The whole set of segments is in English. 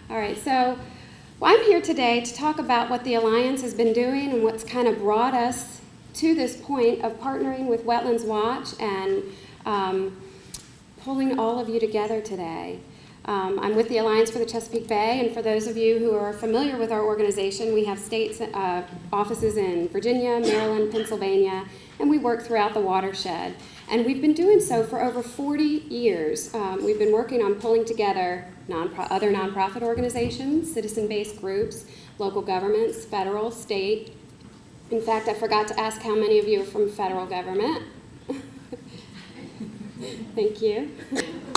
All right, so I'm here today to talk about what the Alliance has been doing and what's kind of brought us to this point of partnering with Wetlands Watch and pulling all of you together today. I'm with the Alliance for the Chesapeake Bay, and for those of you who are familiar with our organization, we have state offices in Virginia, Maryland, Pennsylvania, and we work throughout the watershed. And we've been doing so for over 40 years. We've been working on pulling together other nonprofit organizations, citizen-based groups, local governments, federal, state. In fact, I forgot to ask how many of you are from federal government. Thank you.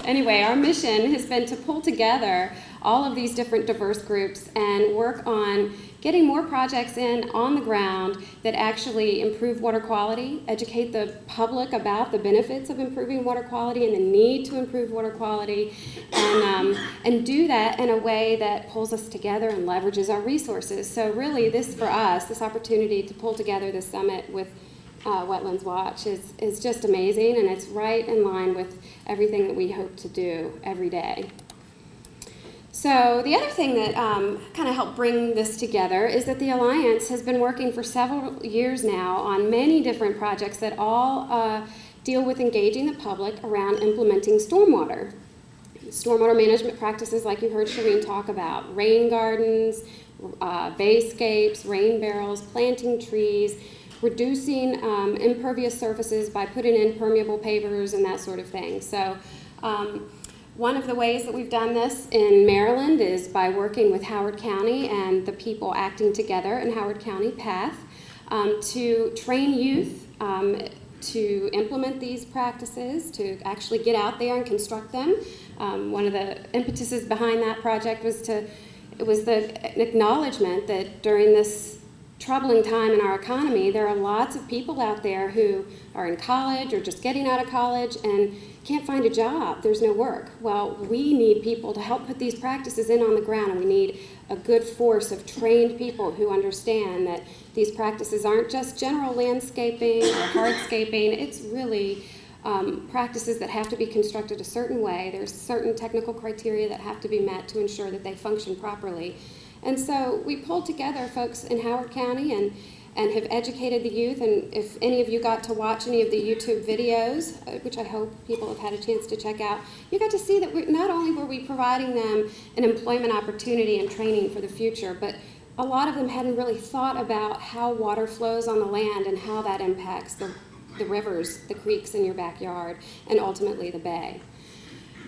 Anyway, our mission has been to pull together all of these different diverse groups and work on getting more projects in on the ground that actually improve water quality, educate the public about the benefits of improving water quality and the need to improve water quality, and do that in a way that pulls us together and leverages our resources. So really, this for us, this opportunity to pull together this summit with Wetlands Watch is just amazing, and it's right in line with everything that we hope to do every day. So the other thing that kind of helped bring this together is that the Alliance has been working for several years now on many different projects that all deal with engaging the public around implementing stormwater. Stormwater management practices like you heard Shireen talk about, rain gardens, bayscapes, rain barrels, planting trees, reducing impervious surfaces by putting in permeable pavers and that sort of thing. So one of the ways that we've done this in Maryland is by working with Howard County and the people acting together in Howard County PATH to train youth to implement these practices, to actually get out there and construct them. One of the impetuses behind that project was the acknowledgement that during this troubling time in our economy, there are lots of people out there who are in college or just getting out of college and can't find a job. There's no work. Well, we need people to help put these practices in on the ground, and we need a good force of trained people who understand that these practices aren't just general landscaping or hardscaping. It's really practices that have to be constructed a certain way. There's certain technical criteria that have to be met to ensure that they function properly. And so we pulled together folks in Howard County and have educated the youth. And if any of you got to watch any of the YouTube videos, which I hope people have had a chance to check out, you got to see that not only were we providing them an employment opportunity and training for the future, but a lot of them hadn't really thought about how water flows on the land and how that impacts the rivers, the creeks in your backyard, and ultimately the bay.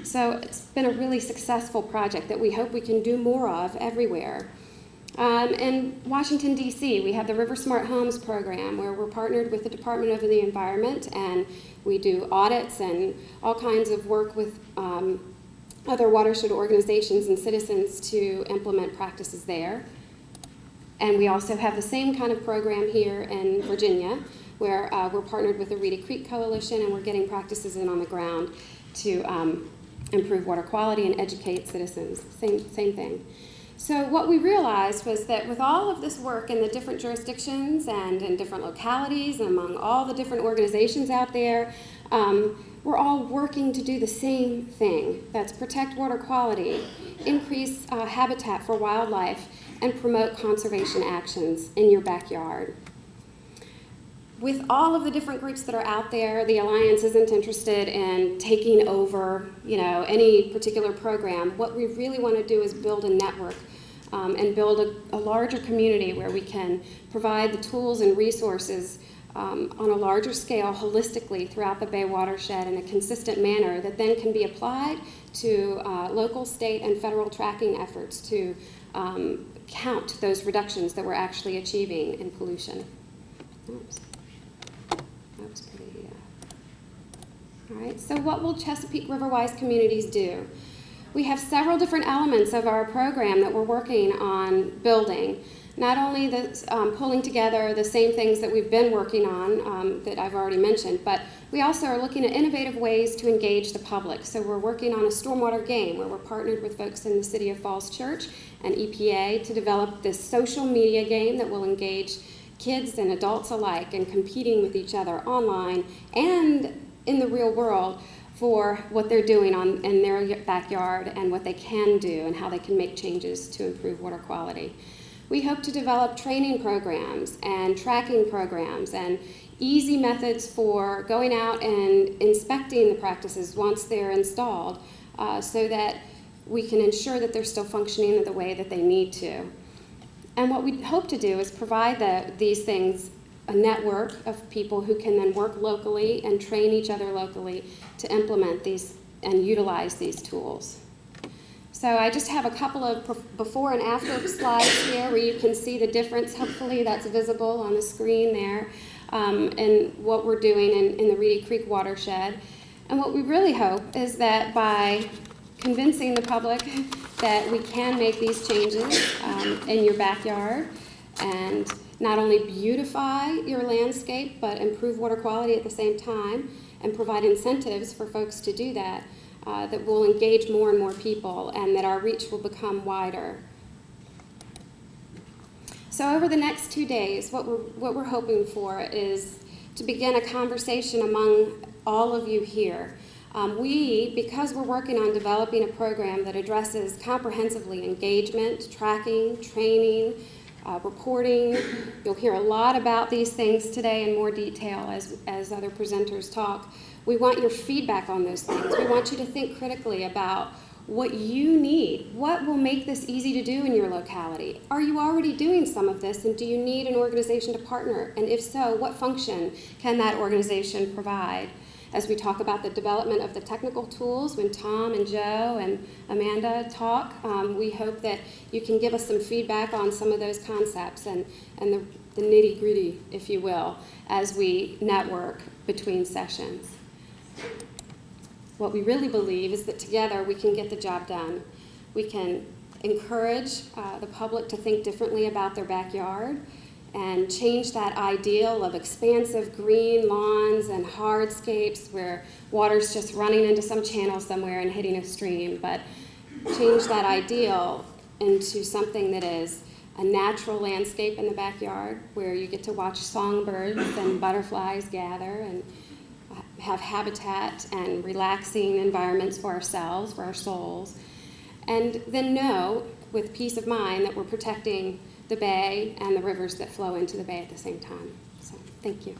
So it's been a really successful project that we hope we can do more of everywhere. In Washington, D.C., we have the River Smart Homes program where we're partnered with the Department of the Environment, and we do audits and all kinds of work with other watershed organizations and citizens to implement practices there. And we also have the same kind of program here in Virginia where we're partnered with the Rida Creek Coalition, and we're getting practices in on the ground to improve water quality and educate citizens. Same thing. So what we realized was that with all of this work in the different jurisdictions and in different localities and among all the different organizations out there, we're all working to do the same thing. That's protect water quality, increase habitat for wildlife, and promote conservation actions in your backyard. With all of the different groups that are out there, the Alliance isn't interested in taking over, any particular program. What we really want to do is build a network and build a larger community where we can provide the tools and resources on a larger scale holistically throughout the Bay watershed in a consistent manner that then can be applied to local, state, and federal tracking efforts to count those reductions that we're actually achieving in pollution. Oops. That was pretty, all right, so what will Chesapeake Riverwise Communities do? We have several different elements of our program that we're working on building. Not only pulling together the same things that we've been working on that I've already mentioned, but we also are looking at innovative ways to engage the public. So we're working on a stormwater game where we're partnered with folks in the City of Falls Church and EPA to develop this social media game that will engage kids and adults alike in competing with each other online and in the real world for what they're doing in their backyard and what they can do and how they can make changes to improve water quality. We hope to develop training programs and tracking programs and easy methods for going out and inspecting the practices once they're installed so that we can ensure that they're still functioning in the way that they need to. And what we hope to do is provide these things a network of people who can then work locally and train each other locally to implement these and utilize these tools. So I just have a couple of before and after slides here where you can see the difference. Hopefully that's visible on the screen there, and what we're doing in the Rida Creek watershed. And what we really hope is that by convincing the public that we can make these changes in your backyard and not only beautify your landscape, but improve water quality at the same time and provide incentives for folks to do that, that will engage more and more people and that our reach will become wider. So over the next 2 days, what we're hoping for is to begin a conversation among all of you here. Because we're working on developing a program that addresses comprehensively engagement, tracking, training, reporting. You'll hear a lot about these things today in more detail as other presenters talk. We want your feedback on those things. We want you to think critically about what you need. What will make this easy to do in your locality? Are you already doing some of this, and do you need an organization to partner? And if so, what function can that organization provide? As we talk about the development of the technical tools, when Tom and Joe and Amanda talk, we hope that you can give us some feedback on some of those concepts and the nitty-gritty, if you will, as we network between sessions. What we really believe is that together we can get the job done. We can encourage the public to think differently about their backyard and change that ideal of expansive green lawns and hardscapes where water's just running into some channel somewhere and hitting a stream, but change that ideal into something that is a natural landscape in the backyard where you get to watch songbirds and butterflies gather and have habitat and relaxing environments for ourselves, for our souls, and then know with peace of mind that we're protecting the bay and the rivers that flow into the bay at the same time. So, thank you.